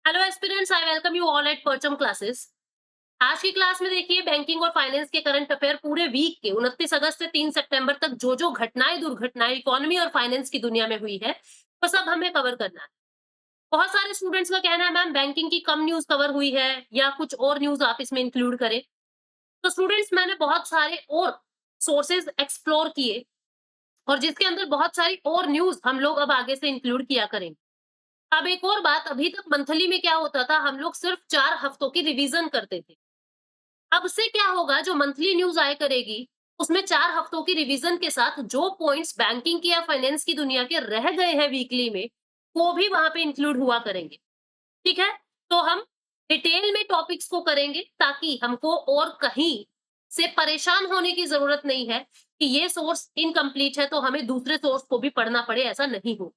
Hello aspirants, I welcome you all at परचम classes. आज की क्लास में देखिए बैंकिंग और फाइनेंस के करंट अफेयर पूरे वीक के 29 अगस्त से 3 सितंबर तक जो घटनाएं दुर्घटनाएं इकोनॉमी और फाइनेंस की दुनिया में हुई है वो सब हमें कवर करना है। बहुत सारे स्टूडेंट्स का कहना है मैम बैंकिंग की कम न्यूज कवर हुई है या कुछ और न्यूज आप इसमें इंक्लूड करें। तो स्टूडेंट्स मैंने बहुत सारे और सोर्सेज एक्सप्लोर किए और जिसके अंदर बहुत सारी और न्यूज हम लोग अब आगे से इंक्लूड किया करेंगे। अब एक और बात, अभी तक मंथली में क्या होता था, हम लोग सिर्फ 4 हफ्तों की रिवीजन करते थे। अब से क्या होगा, जो मंथली न्यूज़ आया करेगी, उसमें 4 हफ्तों की रिवीजन के साथ जो पॉइंट्स बैंकिंग की या फाइनेंस की दुनिया के रह गए हैं वीकली में, वो भी वहाँ पे इंक्लूड हुआ करेंगे। ठीक है? तो हम डिटेल में टॉपिक्स को करेंगे ताकि हमको और कहीं से परेशान होने की ज़रूरत नहीं है कि ये सोर्स इनकम्प्लीट है तो हमें दूसरे सोर्स को भी पढ़ना पड़े, ऐसा नहीं हो।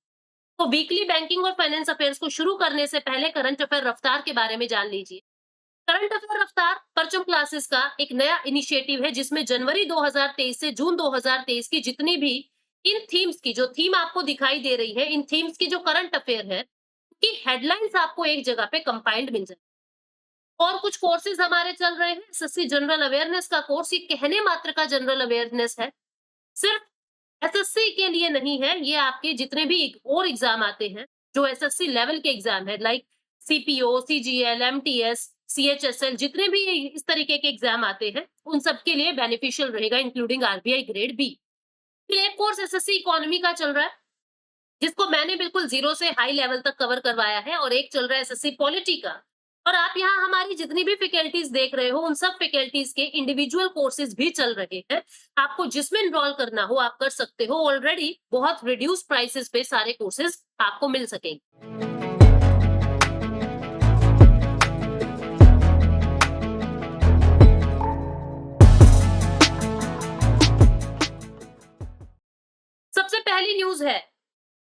तो वीकली बैंकिंग और फाइनेंस अफेयर्स को शुरू करने से पहले करंट अफेयर रफ्तार के बारे में जान लीजिए। करंट अफेयर रफ्तार परचम क्लासेस का एक नया इनिशिएटिव है जिसमें जनवरी 2023 से जून 2023 की जितनी भी इन थीम्स की जो थीम आपको दिखाई दे रही है, इन थीम्स की जो करंट अफेयर है की हेडलाइंस आपको एक जगह पे कंपाइल्ड मिल जाए। और कुछ कोर्सेज हमारे चल रहे हैं। एसएससी जनरल अवेयरनेस का कोर्स, ये कहने मात्र का जनरल अवेयरनेस है, सिर्फ एसएससी के लिए नहीं है, ये आपके जितने भी और एग्जाम आते हैं जो एसएससी लेवल के एग्जाम है, like CPO, CGL, MTS, CHSL, जितने भी इस तरीके के एग्जाम आते हैं उन सब के लिए बेनिफिशियल रहेगा, इंक्लूडिंग आरबीआई ग्रेड बी। फिर एक कोर्स एसएससी इकोनॉमी का चल रहा है जिसको मैंने बिल्कुल जीरो से हाई लेवल तक कवर करवाया है, और एक चल रहा है एसएससी पॉलिटी का। और आप यहाँ हमारी जितनी भी फैकल्टीज देख रहे हो उन सब फैकल्टीज के इंडिविजुअल कोर्सेज भी चल रहे हैं। आपको जिसमें एनरोल करना हो आप कर सकते हो, ऑलरेडी बहुत रिड्यूस प्राइसेस पे सारे कोर्सेज आपको मिल सकेंगे। सबसे पहली न्यूज है,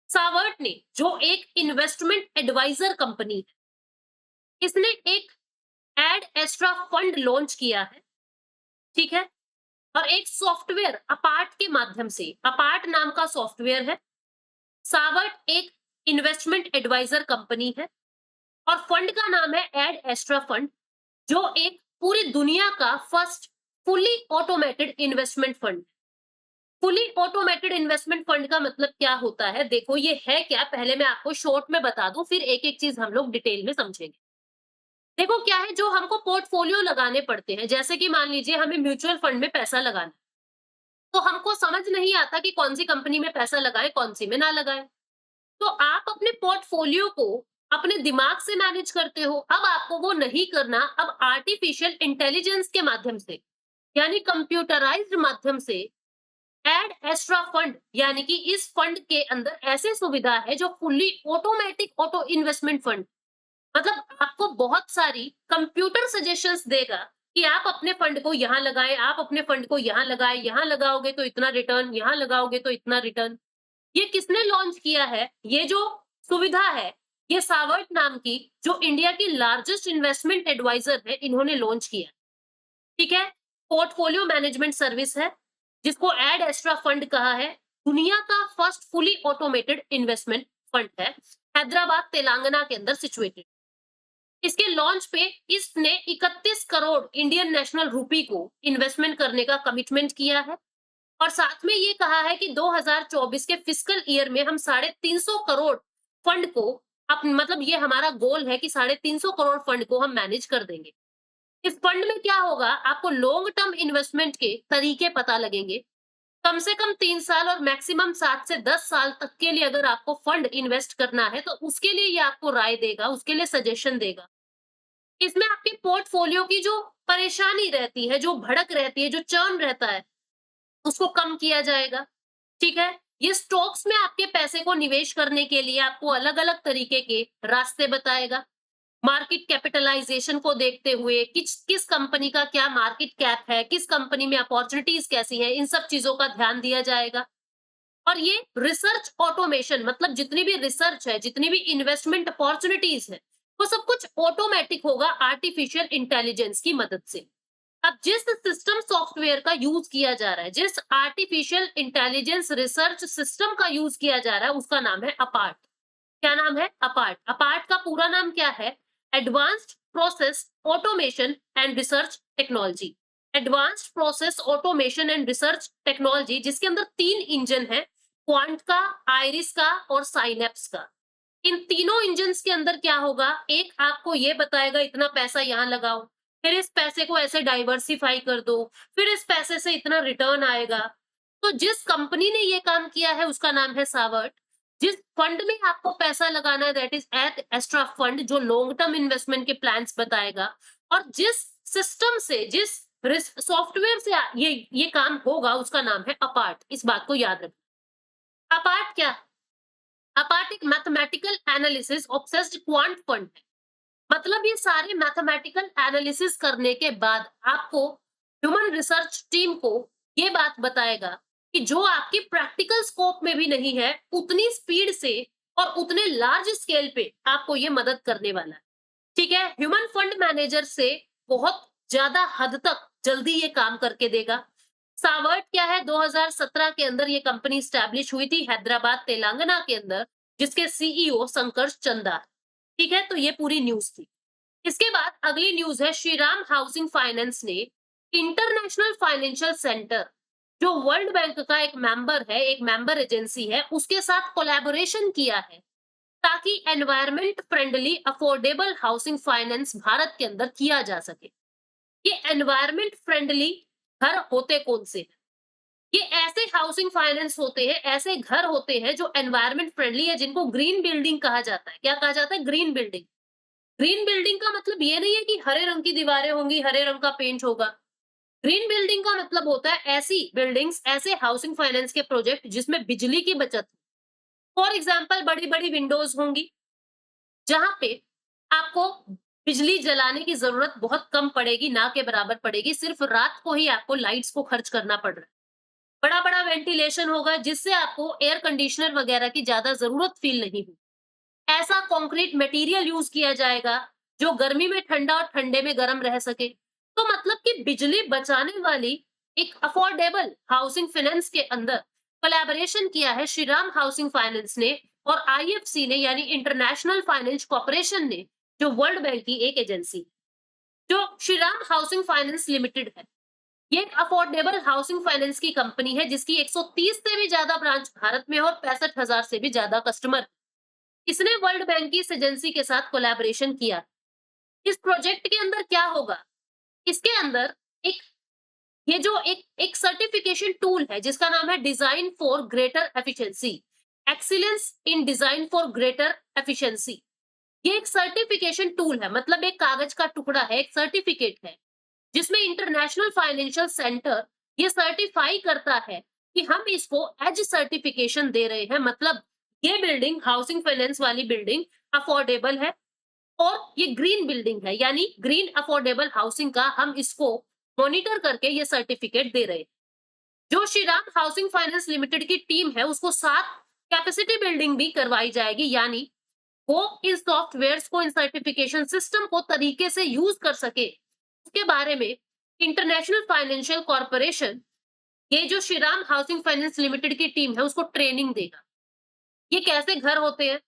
सावर्ट ने, जो एक इन्वेस्टमेंट एडवाइजर कंपनी है, इसने एक एड एस्ट्रा फंड लॉन्च किया है। ठीक है? और एक सॉफ्टवेयर अपार्ट के माध्यम से, अपार्ट नाम का सॉफ्टवेयर है। सावर्ट एक इन्वेस्टमेंट एडवाइजर कंपनी है और फंड का नाम है एड एस्ट्रा फंड, जो एक पूरी दुनिया का first fully automated investment fund. Fully automated investment fund का मतलब क्या होता है, देखो ये है क्या, पहले मैं आपको शॉर्ट में बता दूं, फिर एक एक चीज हम लोग डिटेल में समझेंगे। देखो क्या है, जो हमको पोर्टफोलियो लगाने पड़ते हैं, जैसे कि मान लीजिए हमें म्यूचुअल फंड में पैसा लगाना, तो हमको समझ नहीं आता कि कौन सी कंपनी में पैसा लगाएं, कौन सी में ना लगाएं। तो आप अपने पोर्टफोलियो को अपने दिमाग से मैनेज करते हो, अब आपको वो नहीं करना, अब आर्टिफिशियल इंटेलिजेंस के माध्यम से, यानी कंप्यूटराइज्ड माध्यम से, एड एक्स्ट्रा फंड, यानी कि इस फंड के अंदर ऐसे सुविधा है जो fully automatic auto investment fund, मतलब आपको बहुत सारी कंप्यूटर सजेशंस देगा कि आप अपने फंड को यहाँ लगाएं, आप अपने फंड को यहाँ लगाएं, यहाँ लगाओगे तो इतना रिटर्न, यहाँ लगाओगे तो इतना रिटर्न। ये किसने लॉन्च किया है? ये जो सुविधा है, ये सावर्ट नाम की, जो इंडिया की लार्जेस्ट इन्वेस्टमेंट एडवाइजर है, इन्होंने लॉन्च किया। ठीक है? पोर्टफोलियो मैनेजमेंट सर्विस है जिसको एड एक्स्ट्रा फंड कहा है। दुनिया का first fully automated investment fund है, हैदराबाद तेलंगाना के अंदर सिचुएटेड। इसके लॉन्च पे इसने 31 करोड़ इंडियन नेशनल रुपी को इन्वेस्टमेंट करने का कमिटमेंट किया है, और साथ में ये कहा है कि 2024 के फिस्कल ईयर में हम 350 करोड़ फंड को, मतलब ये हमारा गोल है कि 350 करोड़ फंड को हम मैनेज कर देंगे। इस फंड में क्या होगा, आपको लॉन्ग टर्म इन्वेस्टमेंट के तरीके पता लगेंगे। कम से कम 3 साल और मैक्सिमम 7 से 10 साल तक के लिए अगर आपको फंड इन्वेस्ट करना है तो उसके लिए ये आपको राय देगा, उसके लिए सजेशन देगा। इसमें आपके पोर्टफोलियो की जो परेशानी रहती है, जो भड़क रहती है, जो चर्न रहता है, उसको कम किया जाएगा। ठीक है? ये स्टॉक्स में आपके पैसे को निवेश करने के लिए आपको अलग-अलग तरीके के रास्ते बताएगा। मार्केट कैपिटलाइजेशन को देखते हुए किस किस कंपनी का क्या मार्केट कैप है, किस कंपनी में अपॉर्चुनिटीज कैसी हैं, इन सब चीजों का ध्यान दिया जाएगा। और ये रिसर्च ऑटोमेशन, मतलब जितनी भी रिसर्च है, जितनी भी इन्वेस्टमेंट अपॉर्चुनिटीज है, वो सब कुछ ऑटोमेटिक होगा आर्टिफिशियल इंटेलिजेंस की मदद से। अब जिस सिस्टम सॉफ्टवेयर का यूज किया जा रहा है, जिस आर्टिफिशियल इंटेलिजेंस रिसर्च सिस्टम का यूज किया जा रहा है, उसका नाम है अपार्ट। क्या नाम है? अपार्ट। अपार्ट का पूरा नाम क्या है? Advanced process automation and research technology. Advanced process automation and research technology, जिसके अंदर 3 इंजन है, क्वांट का, आइरिस का और साइनेप्स का। इन तीनों इंजन्स के अंदर क्या होगा, एक आपको ये बताएगा इतना पैसा यहाँ लगाओ, फिर इस पैसे को ऐसे डाइवर्सिफाई कर दो, फिर इस पैसे से इतना रिटर्न आएगा। तो जिस कंपनी ने ये काम किया है उसका नाम है सावर्ट। जिस फंड में आपको पैसा लगाना है दैट इज एस्ट्रा फंड, जो लॉन्ग टर्म इन्वेस्टमेंट के प्लान्स बताएगा। और जिस सिस्टम से, जिस सॉफ्टवेयर से ये काम होगा उसका नाम है अपार्ट। इस बात को याद रखना। अपार्ट क्या, अपार्ट एक mathematical analysis obsessed quant fund है। मतलब ये सारे मैथमेटिकल एनालिसिस करने के बाद आपको ह्यूमन रिसर्च टीम को ये बात बताएगा कि जो आपकी प्रैक्टिकल स्कोप में भी नहीं है, उतनी स्पीड से और उतने लार्ज स्केल पे आपको ये मदद करने वाला है। ठीक है, ह्यूमन फंड मैनेजर से बहुत ज्यादा हद तक जल्दी ये काम करके देगा। सावर्ट क्या है, 2017 के अंदर ये कंपनी स्टैब्लिश हुई थी हैदराबाद तेलंगाना के अंदर, जिसके सीईओ संकर्ष चंदा। ठीक है, तो ये पूरी न्यूज थी। इसके बाद अगली न्यूज है, श्रीराम हाउसिंग फाइनेंस ने इंटरनेशनल फाइनेंशियल सेंटर, जो वर्ल्ड बैंक का एक मेंबर है, एक मेंबर एजेंसी है, उसके साथ कोलैबोरेशन किया है ताकि environment friendly affordable housing finance Bharat के अंदर किया जा सके। ये एनवायरमेंट फ्रेंडली घर होते कौन से हैं? ये ऐसे हाउसिंग फाइनेंस होते हैं, ऐसे घर होते हैं जो एनवायरमेंट फ्रेंडली है, जिनको ग्रीन बिल्डिंग कहा जाता है। क्या कहा जाता है? Green building. ग्रीन बिल्डिंग का मतलब ये नहीं है कि हरे रंग की दीवारें होंगी, हरे रंग का पेंट होगा। ग्रीन बिल्डिंग का मतलब होता है ऐसी बिल्डिंग्स, ऐसे हाउसिंग फाइनेंस के प्रोजेक्ट जिसमें बिजली की बचत हो। फॉर एग्जाम्पल, बड़ी बड़ी विंडोज होंगी जहां पे आपको बिजली जलाने की जरूरत बहुत कम पड़ेगी, ना के बराबर पड़ेगी, सिर्फ रात को ही आपको लाइट्स को खर्च करना पड़ रहा है। बड़ा बड़ा वेंटिलेशन होगा जिससे आपको एयर कंडीशनर वगैरह की ज्यादा जरूरत फील नहीं होगी। ऐसा कंक्रीट मटेरियल यूज किया जाएगा जो गर्मी में ठंडा और ठंडे में गर्म रह सके। तो मतलब कि बिजली बचाने वाली एक अफोर्डेबल हाउसिंग फाइनेंस के अंदर कोलैबोरेशन किया है श्रीराम हाउसिंग फाइनेंस ने और आईएफसी ने, यानी इंटरनेशनल फाइनेंस कॉर्पोरेशन ने, जो वर्ल्ड बैंक की एक एजेंसी। जो श्रीराम हाउसिंग फाइनेंस लिमिटेड है, ये एक अफोर्डेबल हाउसिंग फाइनेंस की कंपनी है जिसकी 130 से भी ज्यादा ब्रांच भारत में है और 65,000 से भी ज्यादा कस्टमर। इसने वर्ल्ड बैंक की इस एजेंसी के साथ कोलैबोरेशन किया। इस प्रोजेक्ट के अंदर क्या होगा, इसके अंदर एक ये जो एक सर्टिफिकेशन टूल है जिसका नाम है design for greater efficiency, excellence in design for greater efficiency. ये एक सर्टिफिकेशन टूल है, मतलब एक कागज का टुकड़ा है, एक सर्टिफिकेट है जिसमें इंटरनेशनल फाइनेंशियल सेंटर ये सर्टिफाई करता है कि हम इसको एज सर्टिफिकेशन दे रहे हैं। मतलब ये बिल्डिंग, हाउसिंग फाइनेंस वाली बिल्डिंग अफोर्डेबल है और ये ग्रीन बिल्डिंग है, यानी ग्रीन अफोर्डेबल हाउसिंग का हम इसको मॉनिटर करके ये सर्टिफिकेट दे रहे हैं। जो श्रीराम हाउसिंग फाइनेंस लिमिटेड की टीम है उसको साथ कैपेसिटी बिल्डिंग भी करवाई जाएगी, यानी वो इन सॉफ्टवेयर्स को, इन सर्टिफिकेशन सिस्टम को तरीके से यूज कर सके, उसके बारे में इंटरनेशनल फाइनेंशियल कॉर्पोरेशन, ये जो श्रीराम हाउसिंग फाइनेंस लिमिटेड की टीम है, उसको ट्रेनिंग देगा। ये कैसे घर होते हैं,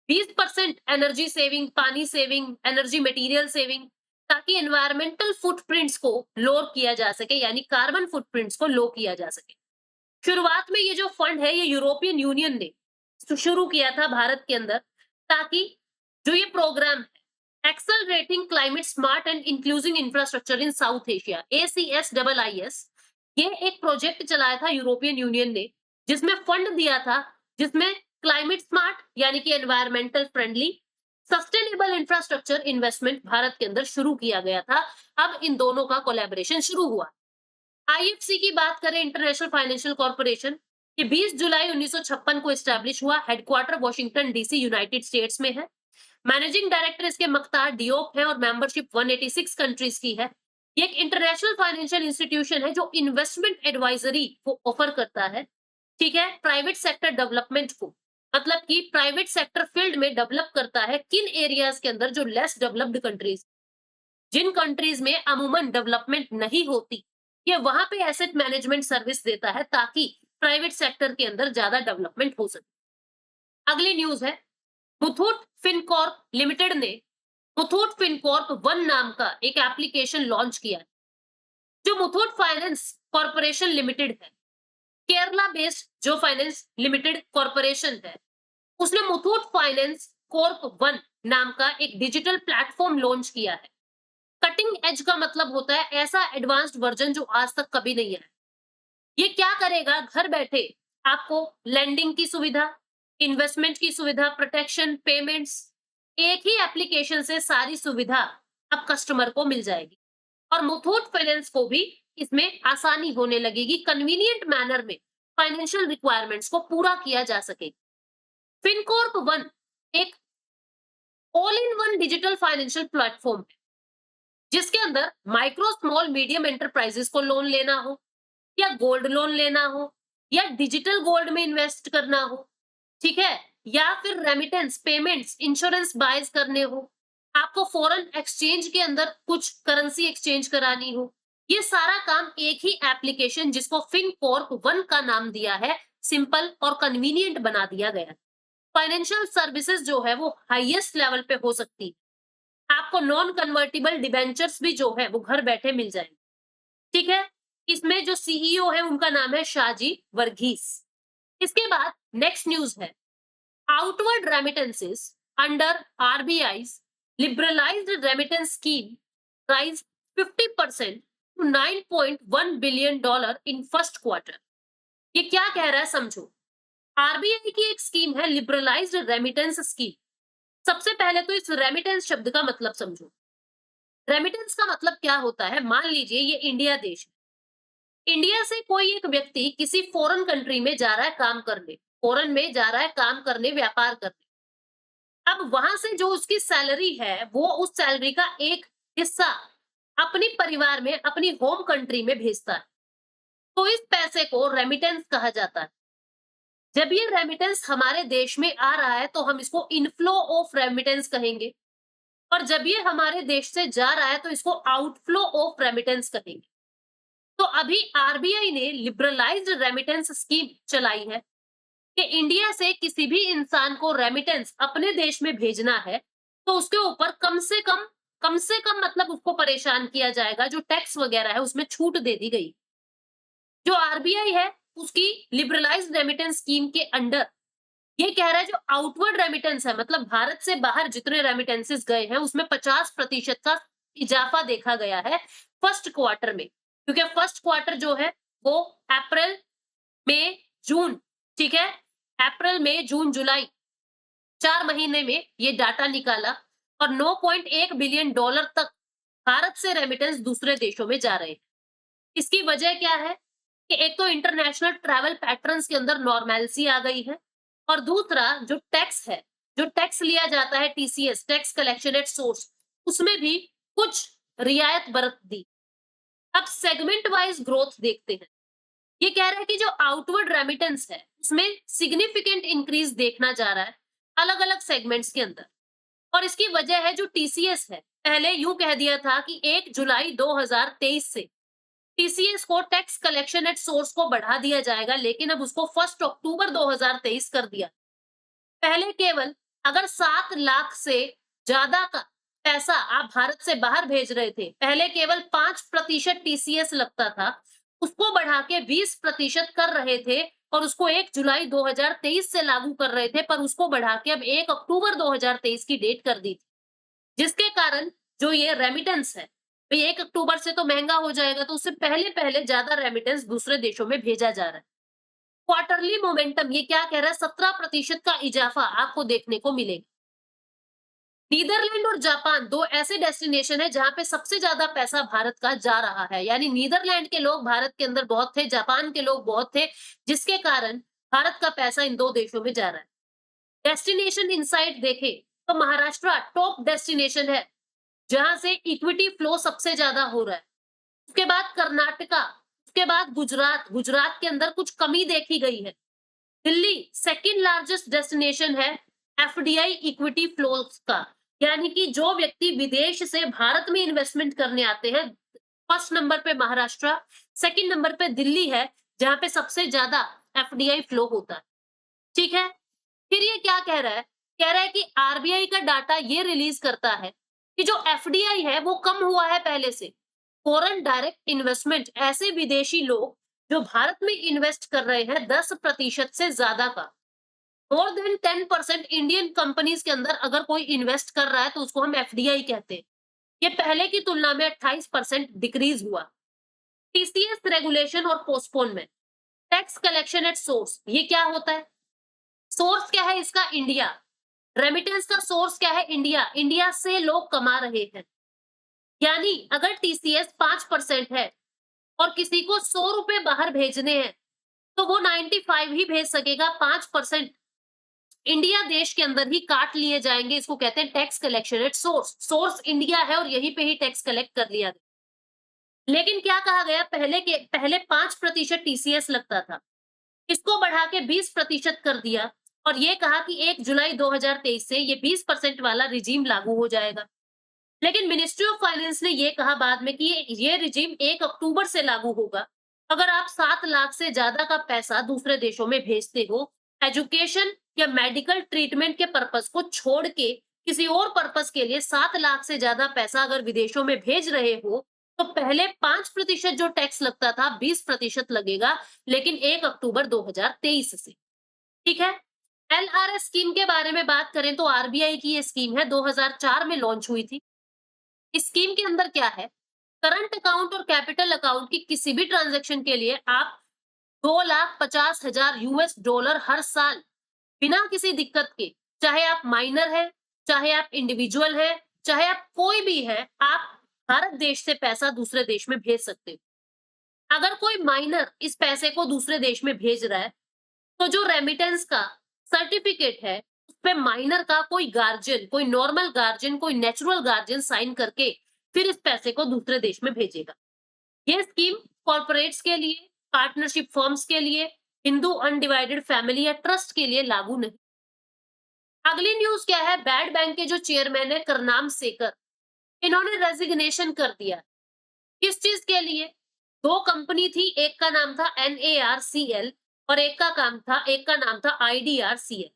20% एनर्जी सेविंग, पानी सेविंग, एनर्जी मटेरियल सेविंग, ताकि एनवायरमेंटल फुटप्रिंट्स को लो किया जा सके, यानी कार्बन फुटप्रिंट्स को लो किया जा सके। शुरुआत में ये जो फंड है ये यूरोपियन यूनियन ने शुरू किया था भारत के अंदर, ताकि जो ये प्रोग्राम है, accelerating climate smart and inclusive infrastructure in south Asia, ACSIIS, ये एक प्रोजेक्ट चलाया था यूरोपियन यूनियन ने, जिसमें फंड दिया था, जिसमें क्लाइमेट स्मार्ट यानी कि environmental friendly, sustainable infrastructure investment Bharat के अंदर शुरू किया गया था। अब इन दोनों का कोलैबोरेशन शुरू हुआ। आईएफसी की बात करें, इंटरनेशनल फाइनेंशियल कॉर्पोरेशन, ये 20 जुलाई 1956 को एस्टैब्लिश हुआ। Headquarter Washington DC United states में है। मैनेजिंग डायरेक्टर इसके मख्तार डियोप है और मेंबरशिप 186 कंट्रीज की है। ये एक इंटरनेशनल फाइनेंशियल इंस्टीट्यूशन है जो इन्वेस्टमेंट एडवाइजरी को ऑफर करता है। ठीक है, प्राइवेट सेक्टर डेवलपमेंट को, मतलब कि प्राइवेट सेक्टर फील्ड में डेवलप करता है किन एरियाज के अंदर, जो लेस डेवलप्ड कंट्रीज, जिन कंट्रीज में अमूमन डेवलपमेंट नहीं होती, ये वहां पे एसेट मैनेजमेंट सर्विस देता है ताकि प्राइवेट सेक्टर के अंदर ज्यादा डेवलपमेंट हो सके। अगली न्यूज है, मुथूट फिनकॉर्प लिमिटेड ने मुथूट फिनकॉर्प वन नाम का एक एप्लीकेशन लॉन्च किया है, जो मुथूट फाइनेंस कॉर्पोरेशन लिमिटेड है। केरला बेस्ड जो फाइनेंस लिमिटेड कॉर्पोरेशन है, उसने मुथूट फाइनेंस कॉर्प वन नाम का एक डिजिटल प्लेटफॉर्म लॉन्च किया है। कटिंग एज का मतलब होता है ऐसा एडवांस्ड वर्जन जो आज तक कभी नहीं है। ये क्या करेगा, घर बैठे आपको लैंडिंग की सुविधा, इन्वेस्टमेंट की सुविधा, प्रोटेक्शन, पेमेंट्स, एक ही एप्लीकेशन से सारी सुविधा अब कस्टमर को मिल जाएगी। और मुथूट फाइनेंस को भी इसमें आसानी होने लगेगी, कन्वीनियंट मैनर में फाइनेंशियल रिक्वायरमेंट्स को पूरा किया जा सके। फिनकॉर्प वन एक all in one digital financial platform है, जिसके अंदर माइक्रो स्मॉल मीडियम एंटरप्राइजेस को लोन लेना हो, या गोल्ड लोन लेना हो, या डिजिटल गोल्ड में इन्वेस्ट करना हो, ठीक है, या फिर रेमिटेंस, पेमेंट्स, इंश्योरेंस बायज करने हो, आपको फॉरेन एक्सचेंज के अंदर कुछ करेंसी एक्सचेंज करानी हो, ये सारा काम एक ही एप्लीकेशन जिसको फिनकॉर्प वन का नाम दिया है, सिंपल और कन्वीनियंट बना दिया गया है। फाइनेंशियल सर्विसेज जो है वो हाईएस्ट लेवल पे हो सकती है। आपको नॉन कन्वर्टिबल डिबेंचर्स भी जो है वो घर बैठे मिल जाएंगे, ठीक है। इसमें जो सीईओ है उनका नाम है शाहजी वर्गीस। इसके बाद नेक्स्ट न्यूज है, outward remittances under RBI's liberalized remittance scheme rise 50% to $9.1 billion in first quarter। ये क्या कह रहा है समझो। आरबीआई की एक स्कीम है लिबरलाइज्ड रेमिटेंस स्कीम। सबसे पहले तो इस रेमिटेंस शब्द का मतलब समझो। रेमिटेंस का मतलब क्या होता है, मान लीजिए ये इंडिया देश है। इंडिया से कोई एक व्यक्ति किसी फॉरेन कंट्री में जा रहा है काम करने, फॉरेन में जा रहा है काम करने, व्यापार करने। अब वहां से जो उसकी सैलरी है वो उस सैलरी का एक हिस्सा अपनी परिवार में, अपनी होम कंट्री में भेजता है, तो इस पैसे को रेमिटेंस कहा जाता है। जब ये रेमिटेंस हमारे देश में आ रहा है तो हम इसको इनफ्लो ऑफ रेमिटेंस कहेंगे, और जब ये हमारे देश से जा रहा है तो इसको आउटफ्लो ऑफ रेमिटेंस कहेंगे। तो अभी आरबीआई ने लिबरलाइज्ड रेमिटेंस स्कीम चलाई है कि इंडिया से किसी भी इंसान को रेमिटेंस अपने देश में भेजना है तो उसके ऊपर कम से कम मतलब उसको परेशान किया जाएगा, जो टैक्स वगैरह है उसमें छूट दे दी गई। जो आरबीआई है उसकी लिबरलाइज्ड रेमिटेंस स्कीम के अंडर ये कह रहा है जो आउटवर्ड रेमिटेंस है, मतलब भारत से बाहर जितने रेमिटेंसेस गए हैं उसमें 50% का इजाफा देखा गया है फर्स्ट क्वार्टर में, क्योंकि फर्स्ट क्वार्टर जो है वो अप्रैल, मई, जून, ठीक है, अप्रैल, मई, जून, जुलाई 4 महीने में ये डाटा निकाला, और $9.1 बिलियन तक भारत से रेमिटेंस दूसरे देशों में जा रहे हैं। इसकी वजह क्या है कि एक तो इंटरनेशनल ट्रैवल पैटर्न्स के अंदर नॉर्मैलिटी आ गई है, और दूसरा जो टैक्स है, जो टैक्स लिया जाता है TCS, tax collection at source, उसमें भी कुछ रियायत बरत दी। अब सेगमेंट वाइज ग्रोथ देखते हैं। ये कह रहा है कि जो आउटवर्ड रेमिटेंस है उसमें सिग्निफिकेंट इंक्रीज देखना जा रहा है अलग अलग सेगमेंट्स के अंदर, और इसकी वजह है जो टीसीएस है। पहले यूं कह दिया था कि 1 जुलाई 2023 से टीसीएस को, टैक्स कलेक्शन एट सोर्स को बढ़ा दिया जाएगा, लेकिन अब उसको 1 अक्टूबर 2023 कर दिया। पहले केवल अगर 7 लाख से ज्यादा का पैसा आप भारत से बाहर भेज रहे थे, पहले केवल 5% टीसीएस लगता था, उसको बढ़ा के 20% कर रहे थे, और उसको 1 जुलाई 2023 से लागू कर रहे थे, पर उसको बढ़ा के अब 1 अक्टूबर 2023 की डेट कर दी थी। जिसके कारण जो ये रेमिटेंस है, भाई 1 अक्टूबर से तो महंगा हो जाएगा, तो उससे पहले-पहले ज्यादा रेमिटेंस दूसरे देशों में भेजा जा रहा है। क्वार्टरली मोमेंटम ये क्या कह रहा है, 17% का इजाफा आपको देखने को मिलेगा। नीदरलैंड और जापान 2 ऐसे डेस्टिनेशन है जहां पे सबसे ज्यादा पैसा भारत का जा रहा है, यानी नीदरलैंड के लोग भारत के अंदर बहुत थे, जापान के लोग बहुत थे, जिसके कारण भारत का पैसा इन 2 देशों में जा रहा है। डेस्टिनेशन इनसाइट देखें तो महाराष्ट्र टॉप डेस्टिनेशन है जहां से इक्विटी फ्लो सबसे ज्यादा हो रहा है। उसके बाद कर्नाटका, उसके बाद गुजरात, गुजरात के अंदर कुछ कमी देखी गई है। दिल्ली सेकंड लार्जेस्ट डेस्टिनेशन है एफडीआई इक्विटी फ्लोस का, यानी कि जो व्यक्ति विदेश से भारत में इन्वेस्टमेंट करने आते हैं, फर्स्ट नंबर पे महाराष्ट्र, सेकंड नंबर पे दिल्ली है जहां पे सबसे ज्यादा एफडीआई फ्लो होता है, ठीक है। फिर ये क्या कह रहा है, कह रहा है कि आरबीआई का डाटा ये रिलीज करता है कि जो एफडीआई है वो कम हुआ है पहले से। फॉरेन डायरेक्ट इन्वेस्टमेंट, ऐसे विदेशी लोग जो भारत में इन्वेस्ट कर रहे हैं 10% से ज्यादा का, मोर देन 10% इंडियन कंपनीज के अंदर अगर कोई इन्वेस्ट कर रहा है तो उसको हम एफडीआई कहते हैं। ये पहले की तुलना में 28% डिक्रीज हुआ। टीसीएस रेगुलेशन और postponement, tax collection at source, ये क्या होता है? सोर्स क्या है इसका? इंडिया। रेमिटेंस का सोर्स क्या है? इंडिया। इंडिया से लोग कमा रहे हैं। यानी अगर टीसीएस 5% है और किसी को 100 रुपए बाहर भेजने हैं तो वो 95 ही भेज सकेगा। 5% इंडिया देश के अंदर ही काट लिए जाएंगे। इसको कहते हैं tax collection at source. Source India है और यहीं पे ही टैक्स कलेक्ट कर लिया गया। लेकिन क्या कहा गया? पहले 5% टीसीएस लगता था, इसको बढ़ा के 20% कर दिया और ये कहा कि 1 जुलाई 2023 से ये 20% वाला रिजीम लागू हो जाएगा। लेकिन मिनिस्ट्री ऑफ फाइनेंस ने ये कहा बाद में कि ये रिजीम 1 अक्टूबर से लागू होगा। अगर आप 7 लाख से ज्यादा का पैसा दूसरे देशों में भेजते हो, एजुकेशन या मेडिकल ट्रीटमेंट के पर्पस को छोड़ के किसी और पर्पस के लिए 7 लाख से ज्यादा पैसा अगर विदेशों में भेज रहे हो, तो पहले 5% जो टैक्स लगता था 20% लगेगा, लेकिन 1 अक्टूबर 2023 से। ठीक है। एलआरएस स्कीम के बारे में बात करें तो आरबीआई की ये स्कीम है, 2004 में लॉन्च हुई थी। इस स्कीम के अंदर क्या है? करंट अकाउंट और कैपिटल अकाउंट की किसी भी ट्रांजैक्शन के लिए आप 2,50,000 यूएस डॉलर हर साल बिना किसी दिक्कत के, चाहे आप माइनर है, चाहे आप इंडिविजुअल है, चाहे आप कोई भी है, आप भारत देश से पैसा दूसरे देश में भेज सकते हो। अगर कोई माइनर इस पैसे को दूसरे देश में भेज रहा है तो जो रेमिटेंस का सर्टिफिकेट है उस पे माइनर का कोई गार्जियन, कोई नॉर्मल गार्जियन, कोई नेचुरल गार्जियन साइन करके फिर इस पैसे को दूसरे देश में भेजेगा। ये स्कीम कॉर्पोरेट्स के लिए, पार्टनरशिप फर्म्स के लिए, हिंदू अनडिवाइडेड फैमिली या ट्रस्ट के लिए लागू नहीं। अगली न्यूज क्या है? बैड बैंक के जो चेयरमैन है करनाम सेकर, इन्होंने रेजिग्नेशन कर दिया। किस चीज के लिए? 2 कंपनी थी, एक का नाम था NARCL और एक का नाम था IDRCL।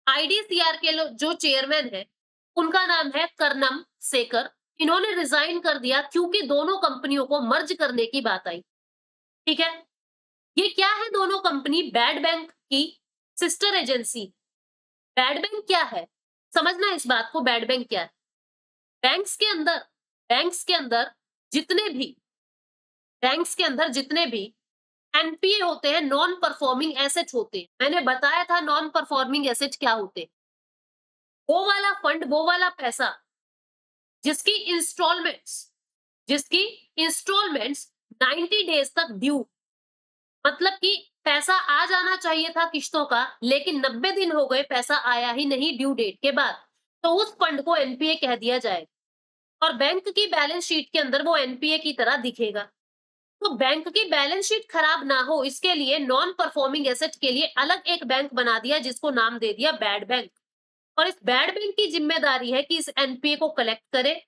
आईडीसीआर के जो चेयरमैन है उनका नाम है करनम सेकर। इन्होंने रिजाइन कर दिया क्योंकि दोनों कंपनियों को मर्ज करने की बात आई। ठीक है। ये क्या है? दोनों कंपनी बैड बैंक की सिस्टर एजेंसी। बैड बैंक क्या है? समझना इस बात को, बैड बैंक क्या है। बैंक्स के अंदर बैंक्स के अंदर जितने भी बैंक्स के अंदर जितने भी एनपीए होते हैं, नॉन परफॉर्मिंग एसेट होते हैं। मैंने बताया था नॉन परफॉर्मिंग एसेट क्या होते हैं। वो वाला फंड, वो वाला पैसा जिसकी इंस्टॉलमेंट्स 90 डेज तक ड्यू, मतलब कि पैसा आ जाना चाहिए था किश्तों का, लेकिन 90 दिन हो गए पैसा आया ही नहीं ड्यू डेट के बाद, तो उस फंड को एनपीए कह दिया जाए और बैंक की बैलेंस शीट के अंदर वो एनपीए की तरह दिखेगा। तो बैंक की बैलेंस शीट खराब ना हो इसके लिए नॉन परफॉर्मिंग एसेट के लिए अलग एक बैंक बना दिया जिसको नाम दे दिया बैड बैंक। और इस बैड बैंक की जिम्मेदारी है कि इस एनपीए को कलेक्ट करे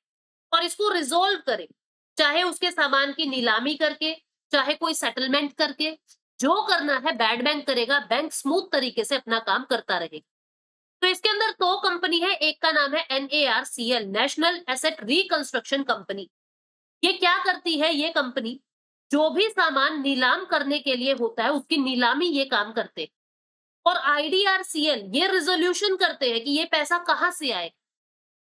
और इसको रिजोल्व करे, चाहे उसके सामान की नीलामी करके, चाहे कोई सेटलमेंट करके, जो करना है बैड बैंक करेगा। बैंक स्मूथ तरीके से अपना काम करता रहेगा। तो इसके अंदर 2 कंपनी है, एक का नाम है NARCL, national asset reconstruction company. ये क्या करती है? ये कंपनी जो भी सामान नीलाम करने के लिए होता है उसकी नीलामी ये काम करते हैं। और IDRCL ये रिजोल्यूशन करते हैं कि ये पैसा कहां से आए।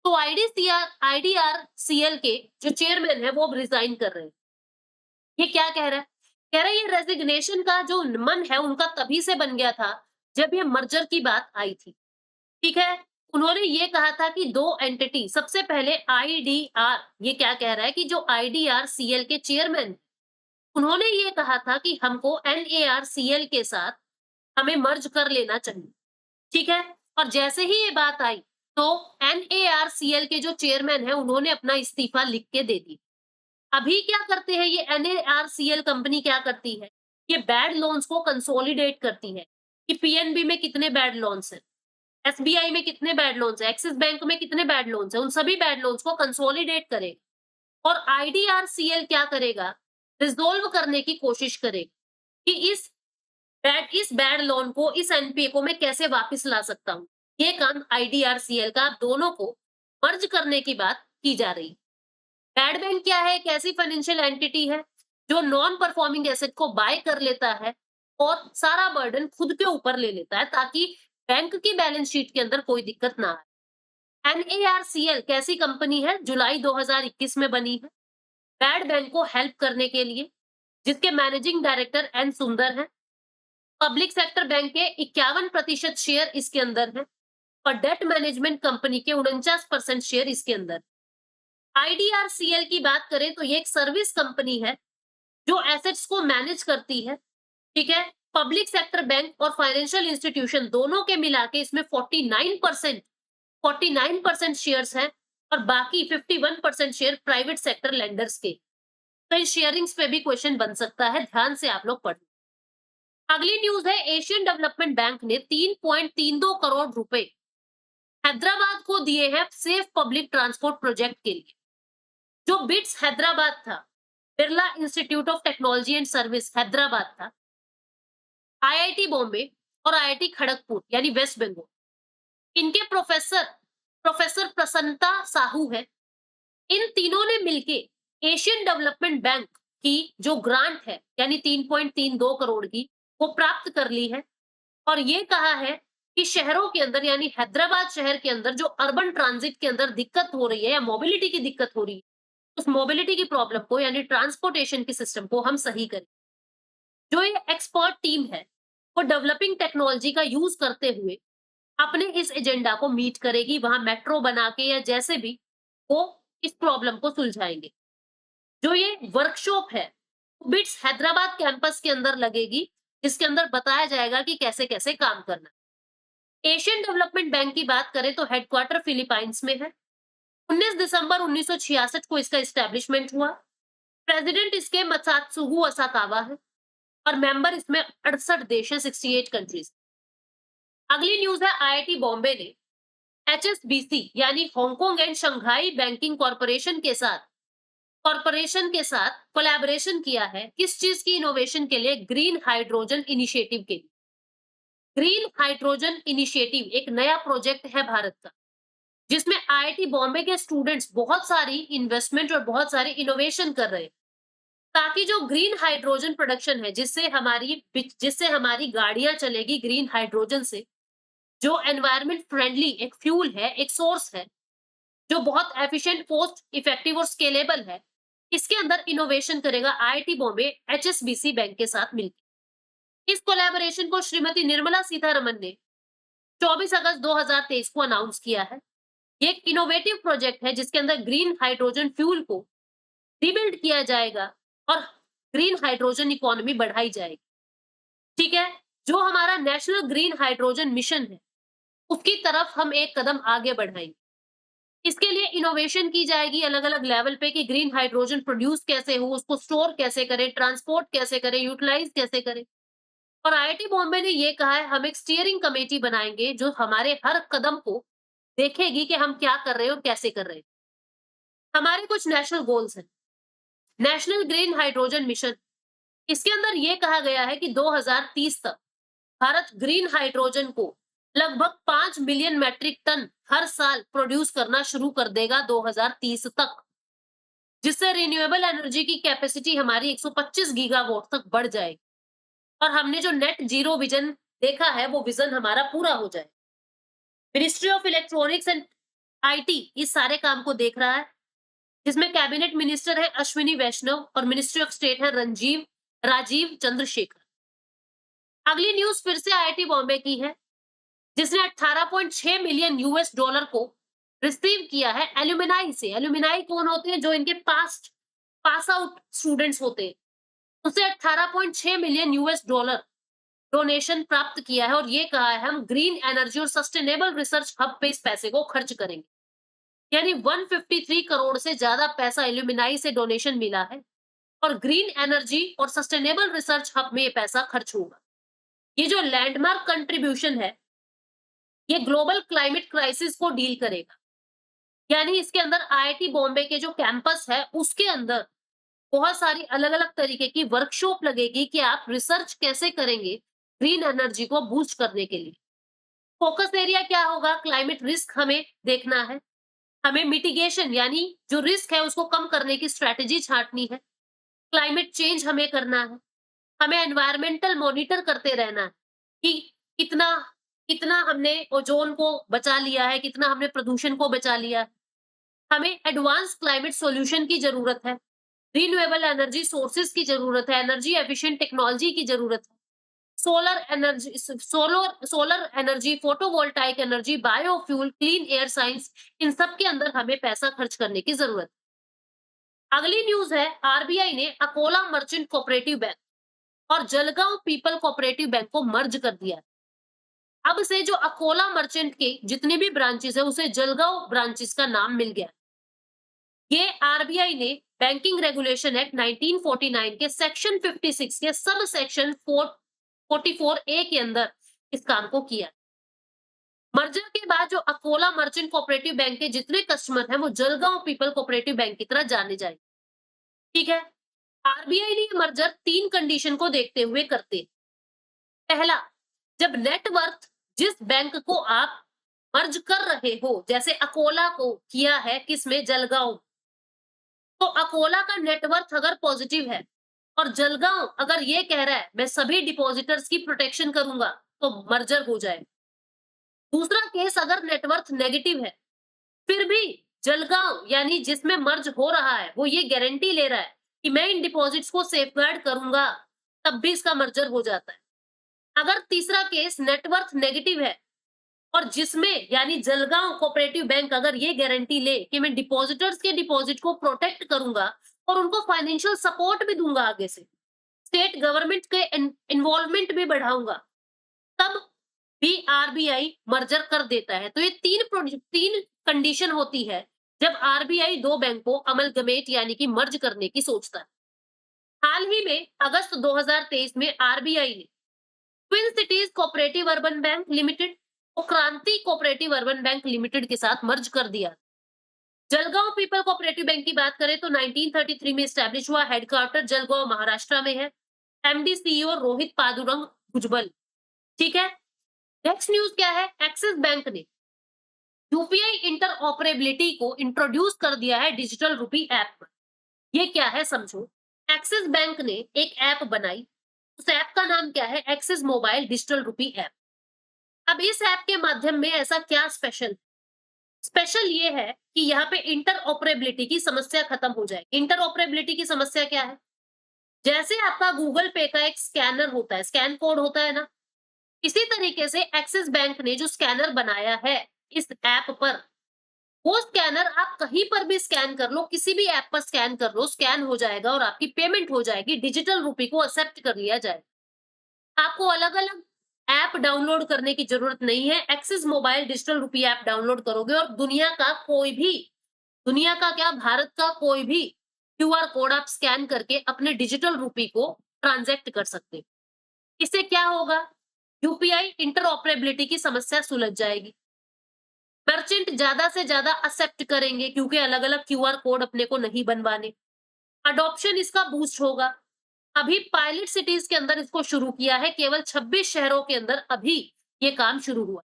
तो IDRCL के जो चेयरमैन है वो अब रिजाइन कर रहे हैं। ये क्या कह रहा है? कह रहा है ये रेजिग्नेशन का जो मन है उनका तभी से बन गया था जब ये मर्जर की बात आई थी। ठीक है। उन्होंने ये कहा था कि 2 एंटिटी, सबसे पहले IDR, ये क्या कह रहा है कि जो IDRCL के चेयरमैन, उन्होंने ये कहा था कि हमको NARCL के साथ हमें मर्ज कर लेना चाहिए। ठीक है। और जैसे ही ये बात आई तो NARCL के जो चेयरमैन है उन्होंने अपना इस्तीफा लिख के दे दी। अभी क्या करते हैं ये NARCL कंपनी? क्या करती है? ये बैड लोन्स को कंसोलिडेट करती है कि पीएनबी में कितने बैड लोन्स हैं, एसबीआई में कितने बैड लोन्स हैं, एक्सिस बैंक में कितने बैड लोन्स हैं, उन सभी बैड लोन्स को कंसोलिडेट करेगा। और IDRCL क्या करेगा? रिजोल्व करने की कोशिश करेगा कि इस बैड लोन को, इस एनपीए को मैं कैसे वापस ला सकता हूँ। ये काम IDRCL का आप दोनों को मर्ज करने की बात की जा रही है। बैड बैंक क्या है? एक ऐसी फाइनेंशियल एंटिटी है जो नॉन परफॉर्मिंग एसेट को बाय कर लेता है और सारा बर्डन खुद के ऊपर ले लेता है ताकि बैंक की बैलेंस शीट के अंदर कोई दिक्कत ना आए। NARCL कैसी कंपनी है? जुलाई 2021 में बनी है बैड बैंक को हेल्प करने के लिए, जिसके मैनेजिंग डायरेक्टर एन सुंदर हैं। पब्लिक सेक्टर बैंक के 51% शेयर इसके अंदर है और डेट मैनेजमेंट कंपनी के 49% शेयर इसके अंदर। IDRCL की बात करें तो ये एक सर्विस कंपनी है जो एसेट्स को मैनेज करती है, ठीक है? पब्लिक सेक्टर बैंक और फाइनेंशियल इंस्टीट्यूशन दोनों के मिला के इसमें 49% शेयर्स हैं और बाकी 51% शेयर प्राइवेट सेक्टर लेंडर्स के। तो इन शेयरिंग्स पे भी क्वेश्चन बन सकता है, ध्यान से आप लोग पढ़ें। अगली न्यूज़ है एशियन डेवलपमेंट बैंक ने 3.32 करोड़ रुपए हैदराबाद को दिए हैं सेफ पब्लिक ट्रांसपोर्ट प्रोजेक्ट के लिए। जो बिट्स हैदराबाद था, Birla institute of technology and service Hyderabad था, IIT बॉम्बे और IIT खड़गपुर यानी वेस्ट बंगाल, इनके प्रोफेसर प्रसन्नता साहू है। इन तीनों ने मिलके एशियन डेवलपमेंट बैंक की जो ग्रांट है यानी 3.32 करोड़ की वो प्राप्त कर ली है और ये कहा है कि शहरों के अंदर यानी हैदराबाद शहर के अंदर जो अर्बन ट्रांजिट के अंदर दिक्कत हो रही है या मोबिलिटी की दिक्कत हो रही है, उस मोबिलिटी की प्रॉब्लम को यानी ट्रांसपोर्टेशन के सिस्टम को हम सही करें। जो ये एक्सपर्ट टीम है वो डेवलपिंग टेक्नोलॉजी का यूज करते हुए अपने इस एजेंडा को मीट करेगी, वहां मेट्रो बना के या जैसे भी वो इस प्रॉब्लम को सुलझाएंगे। जो ये वर्कशॉप है बिट्स हैदराबाद कैंपस के अंदर लगेगी, जिसके अंदर बताया जाएगा कि कैसे कैसे काम करना है। एशियन डेवलपमेंट बैंक की बात करें तो हेडक्वार्टर फिलीपाइंस में है। 19 दिसंबर 1966 को इसका एस्टेब्लिशमेंट हुआ। प्रेसिडेंट इसके मसात्सुगु असाकावा है और मेंबर इसमें 68 देश है, 68 कंट्रीज। अगली न्यूज है IIT बॉम्बे ने HSBC यानी Hong Kong and Shanghai banking corporation के साथ कोलैबोरेशन किया है। किस चीज की इनोवेशन के लिए? ग्रीन हाइड्रोजन इनिशिएटिव के लिए। ग्रीन हाइड्रोजन इनिशिएटिव एक नया प्रोजेक्ट है भारत का, जिसमें IIT बॉम्बे के स्टूडेंट्स बहुत सारी इन्वेस्टमेंट और बहुत सारी इनोवेशन कर रहे हैं ताकि जो ग्रीन हाइड्रोजन प्रोडक्शन है जिससे हमारी गाड़ियां चलेगी ग्रीन हाइड्रोजन से, जो एनवायरमेंट फ्रेंडली एक फ्यूल है, एक सोर्स है जो बहुत एफिशिएंट, कॉस्ट इफेक्टिव और स्केलेबल है, इसके अंदर इनोवेशन करेगा IIT बॉम्बे HSBC बैंक के साथ मिलकर। इस कोलैबोरेशन को श्रीमती निर्मला सीतारमन ने 24 अगस्त 2023 को अनाउंस किया है। ये एक इनोवेटिव प्रोजेक्ट है जिसके अंदर ग्रीन हाइड्रोजन फ्यूल को रिबिल्ड किया जाएगा और ग्रीन हाइड्रोजन इकोनॉमी बढ़ाई जाएगी। ठीक है, जो हमारा नेशनल ग्रीन हाइड्रोजन मिशन है उसकी तरफ हम एक कदम आगे बढ़ाएंगे। इसके लिए इनोवेशन की जाएगी अलग अलग लेवल पे कि ग्रीन हाइड्रोजन प्रोड्यूस कैसे हो, उसको स्टोर कैसे करें, ट्रांसपोर्ट कैसे करें, यूटिलाइज कैसे करें। और IIT बॉम्बे ने ये कहा है हम एक स्टीयरिंग कमेटी बनाएंगे जो हमारे हर कदम को देखेगी कि हम क्या कर रहे हैं और कैसे कर रहे हैं। हमारे कुछ नेशनल गोल्स हैं। नेशनल ग्रीन हाइड्रोजन मिशन, इसके अंदर ये कहा गया है कि 2030 तक भारत ग्रीन हाइड्रोजन को लगभग 5 मिलियन मैट्रिक टन हर साल प्रोड्यूस करना शुरू कर देगा 2030 तक, जिससे रिन्यूएबल एनर्जी की कैपेसिटी हमारी 125 गीगावाट तक बढ़ जाएगी और हमने जो नेट जीरो विजन देखा है वो विजन हमारा पूरा हो जाए। Ministry of electronics and IT इस सारे काम को देख रहा है, जिसमें कैबिनेट मिनिस्टर है अश्विनी वैष्णव और मिनिस्ट्री ऑफ स्टेट है राजीव चंद्रशेखर। अगली न्यूज फिर से IIT बॉम्बे की है, जिसने 18.6 मिलियन $US को रिसीव किया है एल्यूमिनाई से। एल्यूमिनाई कौन होते हैं? जो इनके पास आउट स्टूडेंट्स होते हैं। उसे 18.6 मिलियन $US डोनेशन प्राप्त किया है और ये कहा है हम ग्रीन एनर्जी और सस्टेनेबल रिसर्च हब पे इस पैसे को खर्च करेंगे। यानी 153 करोड़ से ज्यादा पैसा एल्यूमिनाई से डोनेशन मिला है और ग्रीन एनर्जी और सस्टेनेबल रिसर्च हब में ये पैसा खर्च होगा। ये जो लैंडमार्क कंट्रीब्यूशन है ये ग्लोबल क्लाइमेट क्राइसिस को डील करेगा। यानी इसके अंदर IIT बॉम्बे के जो कैंपस है उसके अंदर बहुत सारी अलग अलग तरीके की वर्कशॉप लगेगी कि आप रिसर्च कैसे करेंगे ग्रीन एनर्जी को बूस्ट करने के लिए। फोकस एरिया क्या होगा? क्लाइमेट रिस्क हमें देखना है, हमें मिटिगेशन यानी जो रिस्क है उसको कम करने की स्ट्रैटेजी छांटनी है। क्लाइमेट चेंज हमें करना है। हमें एनवायरमेंटल मॉनिटर करते रहना है कि कितना कितना हमने ओज़ोन को बचा लिया है, कितना हमने प्रदूषण को बचा लिया है। हमें एडवांस क्लाइमेट सॉल्यूशन की ज़रूरत है। रिन्यूएबल एनर्जी सोर्सेज़ की ज़रूरत है, एनर्जी एफिशिएंट टेक्नोलॉजी की ज़रूरत है। Solar energy, photovoltaic energy, biofuel, clean air science, इन सब के अंदर हमें पैसा खर्च करने की ज़रूरत है। अगली न्यूज़ है, आरबीआई ने अकोला मर्चेंट कोऑपरेटिव बैंक और जलगांव पीपल कोऑपरेटिव बैंक को मर्ज कर दिया है। अब से जो अकोला मर्चेंट के जितने भी ब्रांचेस है उसे जलगांव ब्रांचेस का नाम मिल गया। ये आरबीआई ने बैंकिंग रेगुलेशन एक्ट 1949 के सेक्शन 56 के सब सेक्शन 44 ए के अंदर इस काम को किया। मर्जर के बाद जो अकोला मर्चेंट कोऑपरेटिव बैंक के जितने कस्टमर हैं वो जलगांव पीपल कोऑपरेटिव बैंक की तरह जाने जाएंगे। ठीक है। आरबीआई ने ये मर्जर 3 कंडीशन को देखते हुए करते हैं। पहला, जब नेटवर्थ जिस बैंक को आप मर्ज कर रहे हो, जैसे अकोला को किया है किसमें, जलगांव, तो अकोला का नेटवर्थ अगर पॉजिटिव है और जलगांव अगर ये कह रहा है मैं सभी डिपॉजिटर्स की प्रोटेक्शन करूंगा, तो मर्जर हो जाए। दूसरा केस, अगर नेटवर्थ नेगेटिव है फिर भी जलगांव यानी जिसमें मर्ज हो रहा है वो ये गारंटी ले रहा है कि मैं इन डिपॉजिट्स को सेफगार्ड करूंगा, तब भी इसका मर्जर हो जाता है। अगर तीसरा केस नेटवर्थ नेगेटिव है और जिसमें यानी जलगांव कोऑपरेटिव बैंक अगर ये गारंटी ले कि मैं डिपॉजिटर्स के डिपॉजिट को प्रोटेक्ट करूंगा और उनको फाइनेंशियल सपोर्ट भी दूंगा, आगे से स्टेट गवर्नमेंट के इन्वॉल्वमेंट भी बढ़ाऊंगा, तब भी आरबीआई मर्जर कर देता है। तो ये तीन कंडीशन होती है जब आरबीआई दो बैंक को अमलगमेट यानी कि मर्ज करने की सोचता है। हाल ही में अगस्त 2023 में आरबीआई ने twin cities cooperative urban bank limited को क्रांति कोऑपरेटिव अर्बन बैंक लिमिटेड के साथ मर्ज कर दिया। जलगांव पीपल कोऑपरेटिव बैंक की बात करें तो 1933 में स्टैब्लिश हुआ, हेडक्वार्टर जलगांव महाराष्ट्र में है। एमडी सीईओ रोहित पादुरंग भुजबल। ठीक है। नेक्स्ट न्यूज क्या है, एक्सिस बैंक ने यूपीआई इंटरऑपरेबिलिटी को इंट्रोड्यूस कर दिया है डिजिटल रूपी ऐप पर। ये क्या है समझो। एक्सिस बैंक ने एक ऐप बनाई, उस ऐप का नाम क्या है, एक्सिस मोबाइल डिजिटल रूपी ऐप। अब इस ऐप के माध्यम में ऐसा क्या स्पेशल, स्पेशल ये है कि यहाँ पे इंटरऑपरेबिलिटी की समस्या खत्म हो जाएगी। इंटरऑपरेबिलिटी की समस्या क्या है, जैसे आपका गूगल पे का एक स्कैनर होता है, स्कैन कोड होता है ना, इसी तरीके से एक्सिस बैंक ने जो स्कैनर बनाया है इस ऐप पर, वो स्कैनर आप कहीं पर भी स्कैन कर लो, किसी भी ऐप पर स्कैन कर लो, स्कैन हो जाएगा और आपकी पेमेंट हो जाएगी, डिजिटल रूपी को एक्सेप्ट कर लिया जाएगा। आपको अलग-अलग ऐप डाउनलोड करने की जरूरत नहीं है। एक्सिस मोबाइल डिजिटल रूपी ऐप डाउनलोड करोगे और दुनिया का कोई भी, दुनिया का क्या, भारत का कोई भी क्यूआर कोड आप स्कैन करके अपने डिजिटल रूपी को ट्रांजैक्ट कर सकते हो। इससे क्या होगा, यूपीआई इंटरऑपरेबिलिटी की समस्या सुलझ जाएगी। मर्चेंट ज्यादा से ज्यादा एक्सेप्ट करेंगे क्योंकि अलग-अलग क्यूआर कोड अपने को नहीं बनवाने। अडॉप्शन इसका बूस्ट होगा। अभी पायलट सिटीज के अंदर इसको शुरू किया है, केवल 26 शहरों के अंदर अभी ये काम शुरू हुआ।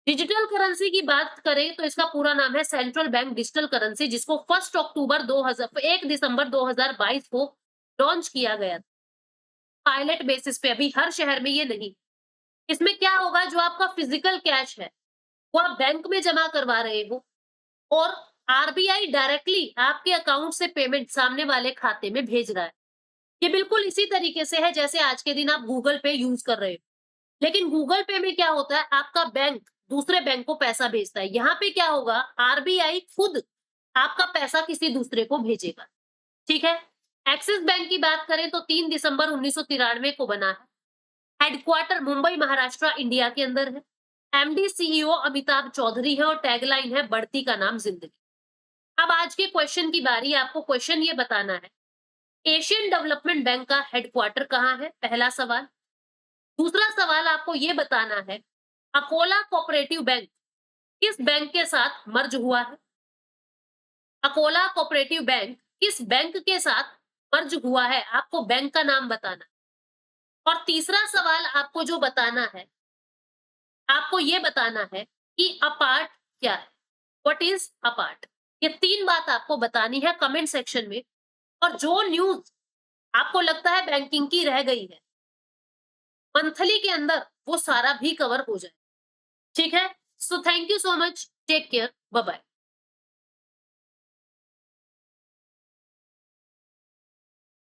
डिजिटल करेंसी की बात करें तो इसका पूरा नाम है सेंट्रल बैंक डिजिटल करेंसी, जिसको 1 दिसंबर 2022 को लॉन्च किया गया था। पायलट बेसिस पे, अभी हर शहर में ये नहीं। इसमें क्या होगा, जो आपका फिजिकल कैश है वो आप बैंक में जमा करवा रहे हो और आरबीआई डायरेक्टली आपके अकाउंट से पेमेंट सामने वाले खाते में भेज रहा है। ये बिल्कुल इसी तरीके से है जैसे आज के दिन आप गूगल पे यूज कर रहे हो। लेकिन गूगल पे में क्या होता है, आपका बैंक दूसरे बैंक को पैसा भेजता है। यहाँ पे क्या होगा, आरबीआई खुद आपका पैसा किसी दूसरे को भेजेगा। ठीक है। एक्सिस बैंक की बात करें तो 3 दिसंबर 1993 को बना है। हेडक्वार्टर मुंबई महाराष्ट्र इंडिया के अंदर है। एमडी सीईओ अमिताभ चौधरी है और टैगलाइन है बढ़ती का नाम जिंदगी। अब आज के क्वेश्चन की बारी, आपको क्वेश्चन ये बताना है, एशियन डेवलपमेंट बैंक का हेडक्वार्टर कहाँ है, पहला सवाल। दूसरा सवाल आपको ये बताना है, अकोला कोऑपरेटिव बैंक किस बैंक के साथ मर्ज हुआ है। अकोला कोऑपरेटिव बैंक किस बैंक के साथ मर्ज हुआ है, आपको बैंक का नाम बताना। और तीसरा सवाल आपको जो बताना है, आपको ये बताना है कि अपार्ट क्या है। What is a part. ये 3 बात आपको बतानी है कमेंट सेक्शन में, और जो न्यूज़ आपको लगता है बैंकिंग की रह गई है, मंथली के अंदर वो सारा भी कवर हो जाए। ठीक है? So thank you so much, take care, bye bye.